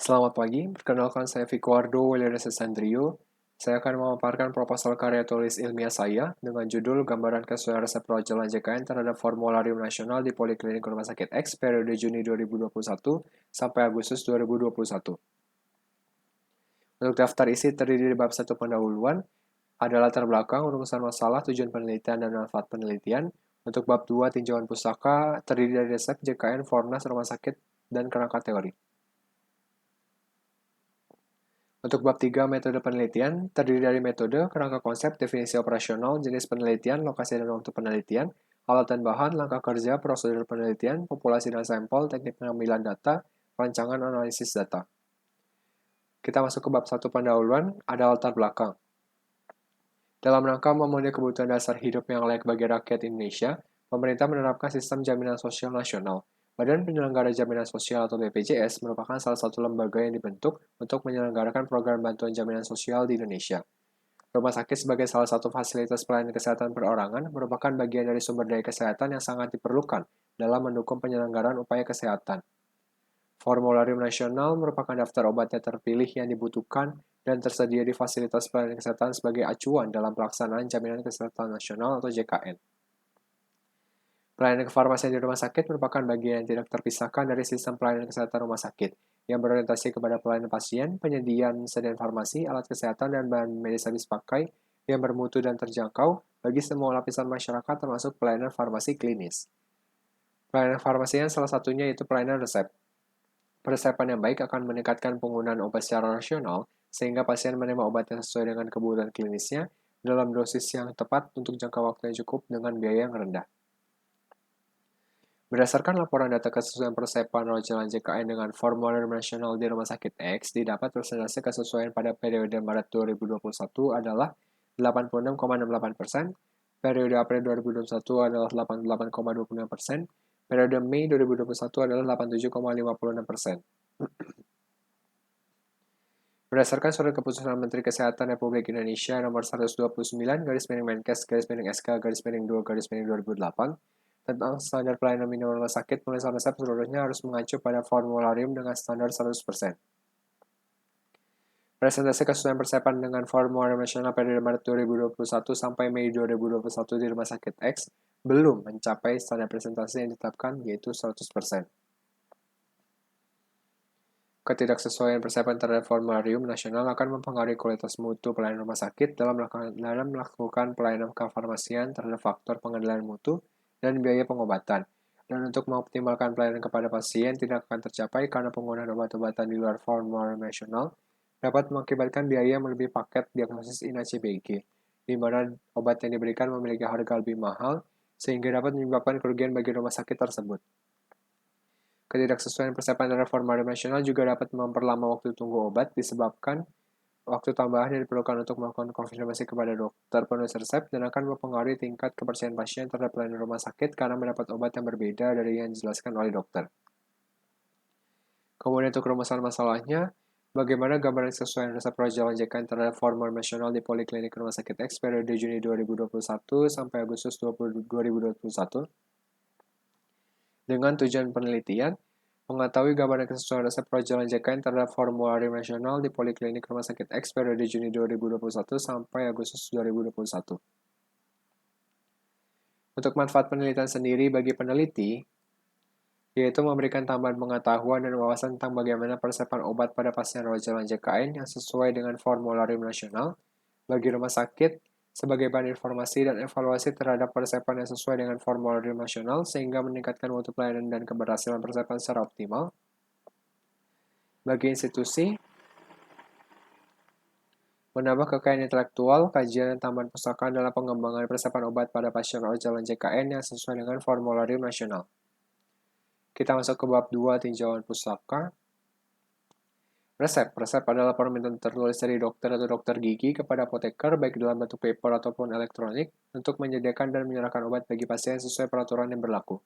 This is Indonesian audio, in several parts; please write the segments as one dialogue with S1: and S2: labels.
S1: Selamat pagi, perkenalkan saya Vicuardo Wilianesa Sandrio. Saya akan memaparkan proposal karya tulis ilmiah saya dengan judul Gambaran Kesesuaian Resep Projelan JKN terhadap Formularium Nasional di Poliklinik Rumah Sakit X periode Juni 2021 sampai Agustus 2021. Untuk daftar isi terdiri dari bab 1 pendahuluan, ada latar belakang, rumusan masalah, tujuan penelitian, dan manfaat penelitian. Untuk bab 2 tinjauan pustaka, terdiri dari resep, JKN, Fornas, rumah sakit, dan kerangka teori. Untuk bab 3 metode penelitian, terdiri dari metode, kerangka konsep, definisi operasional, jenis penelitian, lokasi dan waktu penelitian, alat dan bahan, langkah kerja, prosedur penelitian, populasi dan sampel, teknik pengambilan data, rancangan analisis data. Kita masuk ke bab 1 pendahuluan, ada latar belakang. Dalam rangka memenuhi kebutuhan dasar hidup yang layak bagi rakyat Indonesia, pemerintah menerapkan sistem jaminan sosial nasional. Badan Penyelenggara Jaminan Sosial atau BPJS merupakan salah satu lembaga yang dibentuk untuk menyelenggarakan program bantuan jaminan sosial di Indonesia. Rumah sakit sebagai salah satu fasilitas pelayanan kesehatan perorangan merupakan bagian dari sumber daya kesehatan yang sangat diperlukan dalam mendukung penyelenggaraan upaya kesehatan. Formularium nasional merupakan daftar obat yang terpilih yang dibutuhkan dan tersedia di fasilitas pelayanan kesehatan sebagai acuan dalam pelaksanaan Jaminan Kesehatan Nasional atau JKN. Pelayanan kefarmasian di rumah sakit merupakan bagian yang tidak terpisahkan dari sistem pelayanan kesehatan rumah sakit, yang berorientasi kepada pelayanan pasien, penyediaan sediaan farmasi, alat kesehatan, dan bahan medis habis pakai yang bermutu dan terjangkau bagi semua lapisan masyarakat termasuk pelayanan farmasi klinis. Pelayanan farmasi yang salah satunya yaitu pelayanan resep. Peresepan yang baik akan meningkatkan penggunaan obat secara rasional, sehingga pasien menerima obat yang sesuai dengan kebutuhan klinisnya dalam dosis yang tepat untuk jangka waktu yang cukup dengan biaya yang rendah. Berdasarkan laporan data kesesuaian peresepan Rojalan JKN dengan Formularium Nasional di Rumah Sakit X, didapat persentase kesesuaian pada periode Maret 2021 adalah 86,68%, periode April 2021 adalah 88,26%, periode Mei 2021 adalah 87,56%. Berdasarkan Surat Keputusan Menteri Kesehatan Republik Indonesia Nomor 129 Menkes/2 tentang standar pelayanan minimal rumah sakit, penulisan resep seluruhnya harus mengacu pada formularium dengan standar 100%. Presentasi kesesuaian persepan dengan formularium nasional periode Maret 2021 sampai Mei 2021 di Rumah Sakit X belum mencapai standar presentasi yang ditetapkan, yaitu 100%. Ketidaksesuaian persepan terhadap formularium nasional akan mempengaruhi kualitas mutu pelayanan rumah sakit dalam melakukan pelayanan kefarmasian terhadap faktor pengendalian mutu dan biaya pengobatan. Dan untuk mengoptimalkan pelayanan kepada pasien tidak akan tercapai karena penggunaan obat-obatan di luar formularium nasional dapat mengakibatkan biaya melebihi paket diagnosis INACBG, di mana obat yang diberikan memiliki harga lebih mahal, sehingga dapat menyebabkan kerugian bagi rumah sakit tersebut. Ketidaksesuaian persepan terhadap formularium nasional juga dapat memperlama waktu tunggu obat disebabkan waktu tambahan yang diperlukan untuk melakukan konfirmasi kepada dokter penulis resep dan akan mempengaruhi tingkat kepercayaan pasien terhadap pelayanan rumah sakit karena mendapat obat yang berbeda dari yang dijelaskan oleh dokter. Kemudian untuk rumusan masalahnya, bagaimana gambaran kesesuaian resep Rojalan JKN terhadap formularium nasional di Poliklinik Rumah Sakit X periode Juni 2021 sampai Agustus 2021? Dengan tujuan penelitian, mengetahui gambaran kesesuaian resep Rojalan JKN terhadap formularium nasional di Poliklinik Rumah Sakit X periode Juni 2021 sampai Agustus 2021. Untuk manfaat penelitian sendiri bagi peneliti, yaitu memberikan tambahan pengetahuan dan wawasan tentang bagaimana persepan obat pada pasien Rojalan JKN yang sesuai dengan formularium nasional bagi rumah sakit sebagai bahan informasi dan evaluasi terhadap persepan yang sesuai dengan formularium nasional sehingga meningkatkan mutu pelayanan dan keberhasilan persepan secara optimal. Bagi institusi, menambah kekayaan intelektual, kajian dan tambahan pustaka dalam pengembangan persepan obat pada pasien Rojalan JKN yang sesuai dengan formularium nasional. Kita masuk ke bab 2 tinjauan pustaka. Resep. Resep adalah permintaan tertulis dari dokter atau dokter gigi kepada apoteker baik dalam bentuk paper ataupun elektronik untuk menyediakan dan menyerahkan obat bagi pasien sesuai peraturan yang berlaku.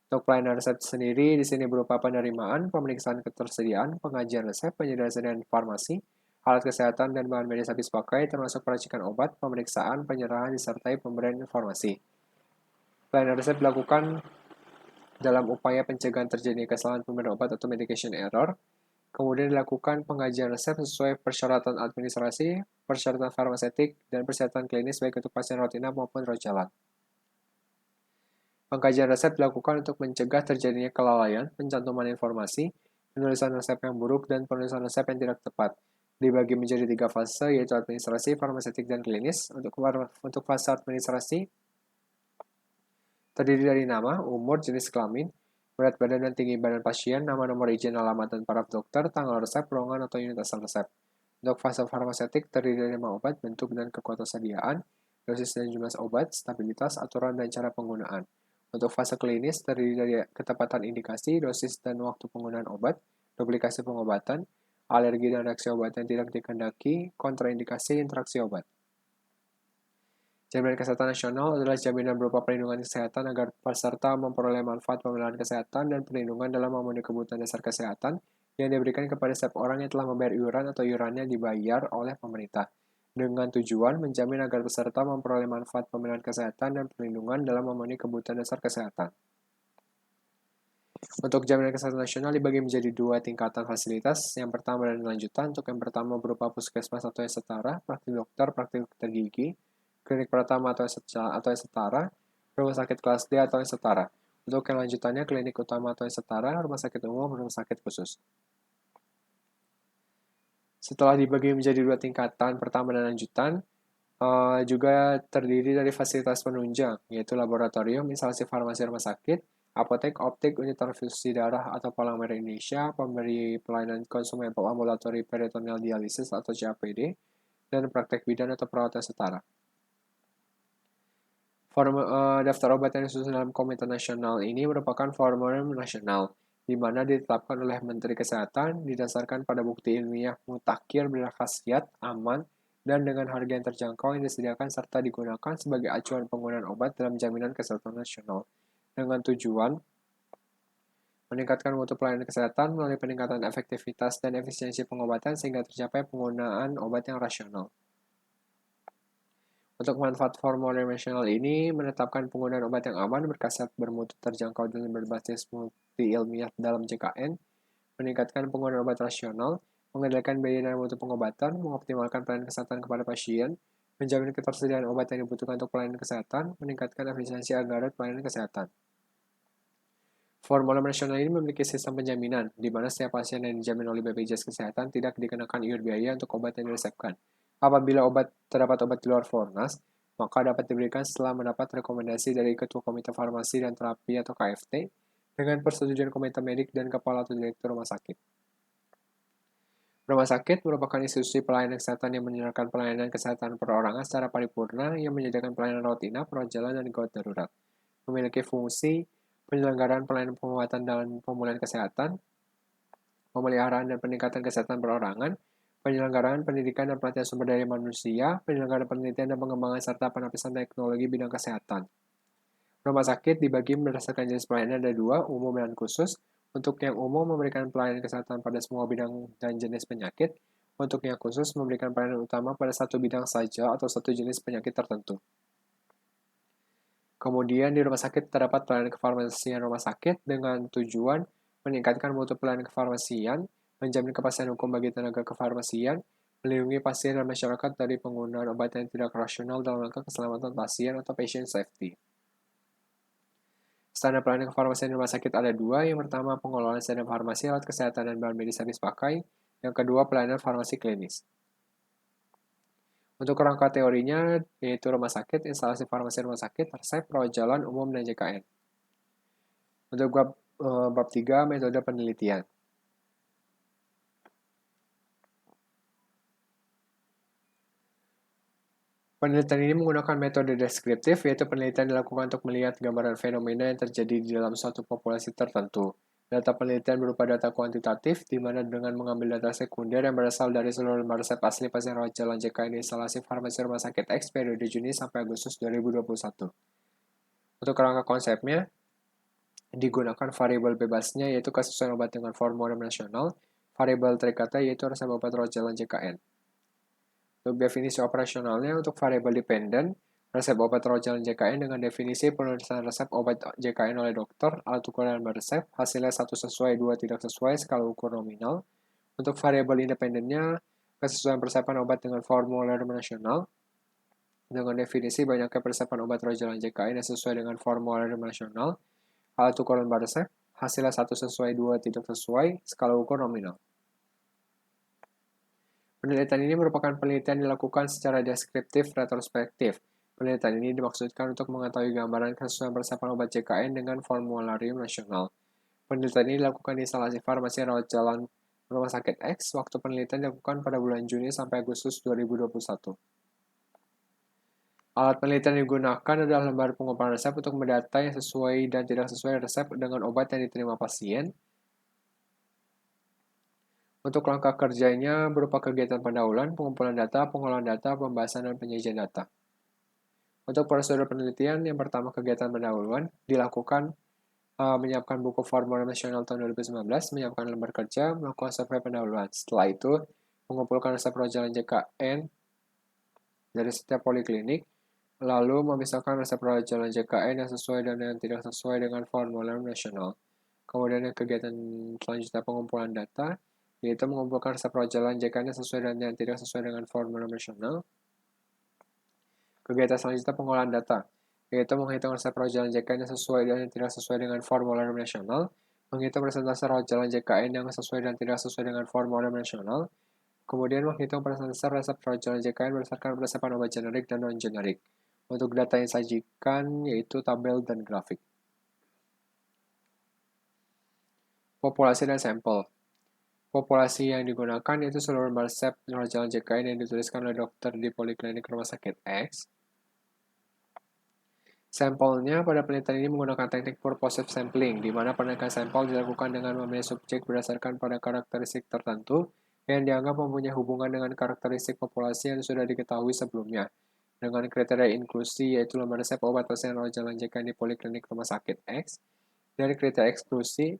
S1: Untuk pelayanan resep sendiri di sini berupa penerimaan, pemeriksaan ketersediaan, pengajian resep, penyediaan sediaan farmasi, alat kesehatan dan bahan medis habis pakai termasuk peracikan obat, pemeriksaan, penyerahan disertai pemberian informasi. Pelayanan resep dilakukan dalam upaya pencegahan terjadinya kesalahan pemberian obat atau medication error. Kemudian dilakukan pengkajian resep sesuai persyaratan administrasi, persyaratan farmaseutik, dan persyaratan klinis baik untuk pasien rutina maupun rawat jalan. Pengkajian resep dilakukan untuk mencegah terjadinya kelalaian, pencantuman informasi, penulisan resep yang buruk, dan penulisan resep yang tidak tepat. Dibagi menjadi 3 fase, yaitu administrasi, farmaseutik, dan klinis. Untuk fase administrasi, terdiri dari nama, umur, jenis kelamin, berat badan dan tinggi badan pasien, nama nomor izin alamat dan paraf dokter, tanggal resep, ruangan atau unit asal resep. Untuk fase farmaseutik, terdiri dari nama obat, bentuk dan kekuatan sediaan, dosis dan jumlah obat, stabilitas, aturan dan cara penggunaan. Untuk fase klinis, terdiri dari ketepatan indikasi, dosis dan waktu penggunaan obat, duplikasi pengobatan, alergi dan reaksi obat yang tidak dikehendaki, kontraindikasi interaksi obat. Jaminan Kesehatan Nasional adalah jaminan berupa perlindungan kesehatan agar peserta memperoleh manfaat pemeliharaan kesehatan dan perlindungan dalam memenuhi kebutuhan dasar kesehatan yang diberikan kepada setiap orang yang telah membayar iuran atau iurannya dibayar oleh pemerintah, dengan tujuan menjamin agar peserta memperoleh manfaat pemeliharaan kesehatan dan perlindungan dalam memenuhi kebutuhan dasar kesehatan. Untuk jaminan kesehatan nasional dibagi menjadi 2 tingkatan fasilitas, yang pertama dan lanjutan. Untuk yang pertama berupa puskesmas atau yang setara, praktik dokter, praktik dokter gigi, klinik pertama atau yang setara, rumah sakit kelas D atau yang setara. Untuk yang lanjutannya, klinik utama atau yang setara, rumah sakit umum, rumah sakit khusus. Setelah dibagi menjadi 2 tingkatan, pertama dan lanjutan, juga terdiri dari fasilitas penunjang, yaitu laboratorium, instalasi farmasi rumah sakit, apotek, optik, unit transfusi darah atau Palang Merah Indonesia, pemberi pelayanan konsumen ambulatori peritoneal dialisis atau CAPD, dan praktek bidan atau perawatan setara. Daftar obat yang disusun dalam Komite Nasional ini merupakan formulir nasional, di mana ditetapkan oleh Menteri Kesehatan didasarkan pada bukti ilmiah mutakhir berkhasiat, aman, dan dengan harga yang terjangkau yang disediakan serta digunakan sebagai acuan penggunaan obat dalam jaminan kesehatan nasional, dengan tujuan meningkatkan mutu pelayanan kesehatan melalui peningkatan efektivitas dan efisiensi pengobatan sehingga tercapai penggunaan obat yang rasional. Untuk manfaat formulir nasional ini menetapkan penggunaan obat yang aman, berkhasiat, bermutu terjangkau, dan berbasis multi-ilmiah dalam JKN, meningkatkan penggunaan obat rasional, mengendalikan biaya dan mutu pengobatan, mengoptimalkan pelayanan kesehatan kepada pasien, menjamin ketersediaan obat yang dibutuhkan untuk pelayanan kesehatan, meningkatkan efisiensi anggaran pelayanan kesehatan. Formulir nasional ini memiliki sistem penjaminan, di mana setiap pasien yang dijamin oleh BPJS Kesehatan tidak dikenakan iur biaya untuk obat yang diresepkan. Apabila terdapat obat di luar Fornas, maka dapat diberikan setelah mendapat rekomendasi dari Ketua Komite Farmasi dan Terapi atau KFT, dengan persetujuan Komite Medik dan Kepala atau Direktur Rumah Sakit. Rumah sakit merupakan institusi pelayanan kesehatan yang menyelenggarakan pelayanan kesehatan perorangan secara paripurna yang menyediakan pelayanan rutina, perawat jalan, dan gawat darurat. Memiliki fungsi penyelenggaraan pelayanan pengobatan dan pemulihan kesehatan, pemeliharaan dan peningkatan kesehatan perorangan, penyelenggaraan pendidikan dan pelatihan sumber daya manusia, penyelenggaraan penelitian dan pengembangan serta penapisan teknologi bidang kesehatan. Rumah sakit dibagi berdasarkan jenis pelayanan ada 2, umum dan khusus. Untuk yang umum memberikan pelayanan kesehatan pada semua bidang dan jenis penyakit. Untuk yang khusus memberikan pelayanan utama pada satu bidang saja atau satu jenis penyakit tertentu. Kemudian di rumah sakit terdapat pelayanan kefarmasian rumah sakit dengan tujuan meningkatkan mutu pelayanan kefarmasian, menjamin kepastian hukum bagi tenaga kefarmasian, melindungi pasien dan masyarakat dari penggunaan obat yang tidak rasional dalam rangka keselamatan pasien atau patient safety. Standar pelayanan kefarmasian di rumah sakit ada 2. Yang pertama, pengelolaan standar farmasi, alat kesehatan, dan bahan medis habis pakai. Yang kedua, pelayanan farmasi klinis. Untuk kerangka teorinya, yaitu rumah sakit, instalasi farmasi rumah sakit, resep, rawat jalan, umum, dan JKN. Untuk bab 3, metode penelitian. Penelitian ini menggunakan metode deskriptif, yaitu penelitian dilakukan untuk melihat gambaran fenomena yang terjadi di dalam suatu populasi tertentu. Data penelitian berupa data kuantitatif, di mana dengan mengambil data sekunder yang berasal dari seluruh lembar resep asli pasien rawat jalan JKN di instalasi farmasi rumah sakit X periode Juni sampai Agustus 2021. Untuk kerangka konsepnya, digunakan variabel bebasnya, yaitu kesesuaian obat dengan formulir nasional, variabel terikatnya, yaitu resep obat rawat jalan JKN. Untuk definisi operasionalnya, untuk variabel dependen, resep obat rawat jalan JKN dengan definisi penulisan resep obat JKN oleh dokter, alat ukur dan resep, hasilnya 1 sesuai, 2 tidak sesuai, skala ukur nominal. Untuk variabel independennya, kesesuaian persiapan obat dengan formulir nasional, dengan definisi banyaknya persiapan obat Rojalan JKN yang sesuai dengan formulir nasional, alat ukur lembar resep, hasilnya 1 sesuai 2 tidak sesuai, skala ukur nominal. Penelitian ini merupakan penelitian dilakukan secara deskriptif retrospektif. Penelitian ini dimaksudkan untuk mengetahui gambaran kesesuaian persiapan obat JKN dengan formularium nasional. Penelitian ini dilakukan di instalasi farmasi rawat jalan Rumah Sakit X. Waktu penelitian dilakukan pada bulan Juni sampai Agustus 2021. Alat penelitian yang digunakan adalah lembar pengumpulan resep untuk mendata yang sesuai dan tidak sesuai resep dengan obat yang diterima pasien. Untuk langkah kerjanya berupa kegiatan pendahuluan, pengumpulan data, pengolahan data, pembahasan, dan penyajian data. Untuk prosedur penelitian, yang pertama kegiatan pendahuluan dilakukan menyiapkan buku formulir nasional tahun 2019, menyiapkan lembar kerja, melakukan survei pendahuluan. Setelah itu, mengumpulkan resep Rojalan JKN dari setiap poliklinik, lalu memisahkan resep Rojalan JKN yang sesuai dan yang tidak sesuai dengan formulir nasional. Kemudian yang kegiatan selanjutnya pengumpulan data, yaitu mengumpulkan resep Rojalan JKN yang sesuai dan yang tidak sesuai dengan formulir nasional. Kegiatan selanjutnya pengolahan data, yaitu menghitung resep Rojalan JKN yang sesuai dan yang tidak sesuai dengan formulir nasional, menghitung persentase Rojalan JKN yang sesuai dan tidak sesuai dengan formulir nasional, kemudian menghitung persentase resep Rojalan JKN berdasarkan persiapan obat generik dan non-generik. Untuk data yang disajikan yaitu tabel dan grafik. Populasi dan sampel. Populasi yang digunakan yaitu seluruh resep Rojalan JKN yang dituliskan oleh dokter di Poliklinik Rumah Sakit X. Sampelnya pada penelitian ini menggunakan teknik purposive sampling, di mana penelitian sampel dilakukan dengan memilih subjek berdasarkan pada karakteristik tertentu yang dianggap mempunyai hubungan dengan karakteristik populasi yang sudah diketahui sebelumnya. Dengan kriteria inklusi yaitu lembar resep obat pasien Rojalan JKN di Poliklinik Rumah Sakit X, dari kriteria eksklusi,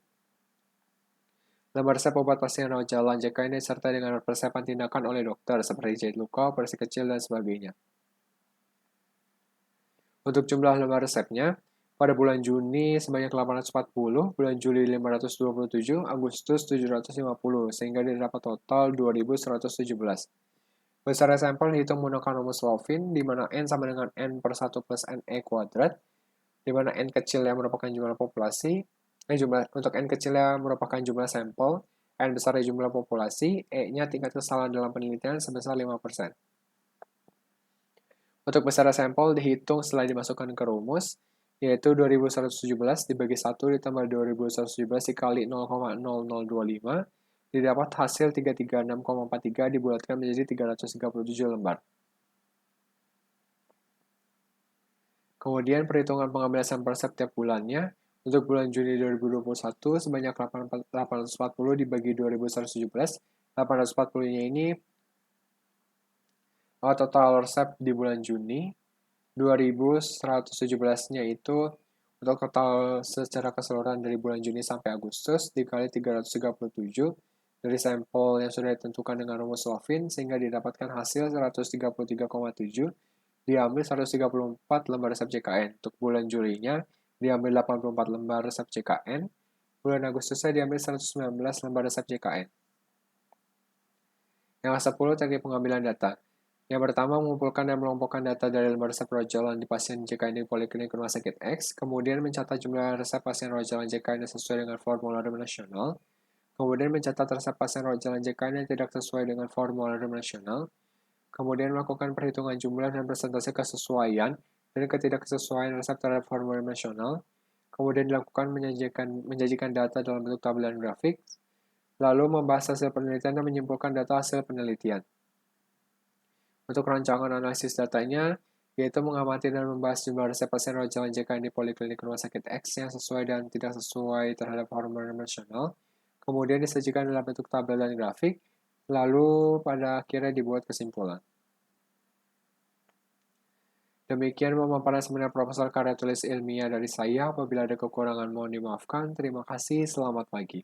S1: lembar resep obat pasien Rojalan JKN disertai dengan persiapan tindakan oleh dokter seperti jahit luka, operasi kecil, dan sebagainya. Untuk jumlah lembar resepnya, pada bulan Juni sebanyak 840, bulan Juli 527, Agustus 750, sehingga didapat total 2117. Besar sampel dihitung menggunakan rumus Lofin, di mana N sama dengan N per 1 plus NE kuadrat, di mana N kecilnya merupakan jumlah populasi, untuk N kecilnya merupakan jumlah sampel, N besarnya jumlah populasi, E-nya tingkat kesalahan dalam penelitian sebesar 5%. Untuk besaran sampel dihitung setelah dimasukkan ke rumus, yaitu 2117 dibagi 1 ditambah 2117 dikali 0,0025, didapat hasil 336,43 dibulatkan menjadi 337 lembar. Kemudian perhitungan pengambilan sampel setiap bulannya, untuk bulan Juni 2021 sebanyak 840 dibagi 2117, 840-nya ini total resep di bulan Juni, 2117-nya itu untuk total secara keseluruhan dari bulan Juni sampai Agustus dikali 337 dari sampel yang sudah ditentukan dengan rumus Lofin sehingga didapatkan hasil 133,7 diambil 134 lembar resep JKN. Untuk bulan Julinya diambil 84 lembar resep JKN, bulan Agustusnya diambil 119 lembar resep JKN. Yang ke-10 teknik pengambilan data. Yang pertama, mengumpulkan dan mengelompokkan data dari lembar resep Rojalan di pasien JKN di Poliklinik Rumah Sakit X, kemudian mencatat jumlah resep pasien Rojalan JKN yang sesuai dengan formulir nasional, kemudian mencatat resep pasien Rojalan JKN yang tidak sesuai dengan formulir nasional, kemudian melakukan perhitungan jumlah dan persentase kesesuaian dan ketidaksesuaian resep terhadap formulir nasional, kemudian dilakukan menyajikan data dalam bentuk tabel dan grafik, lalu membahas hasil penelitian dan menyimpulkan data hasil penelitian. Untuk rancangan analisis datanya, yaitu mengamati dan membahas jumlah resep pasien Rojalan JKN di Poliklinik Rumah Sakit X yang sesuai dan tidak sesuai terhadap formulir nasional, kemudian disajikan dalam bentuk tabel dan grafik, lalu pada akhirnya dibuat kesimpulan. Demikian pemaparan seminar proposal karya tulis ilmiah dari saya. Apabila ada kekurangan mohon dimaafkan. Terima kasih, selamat pagi.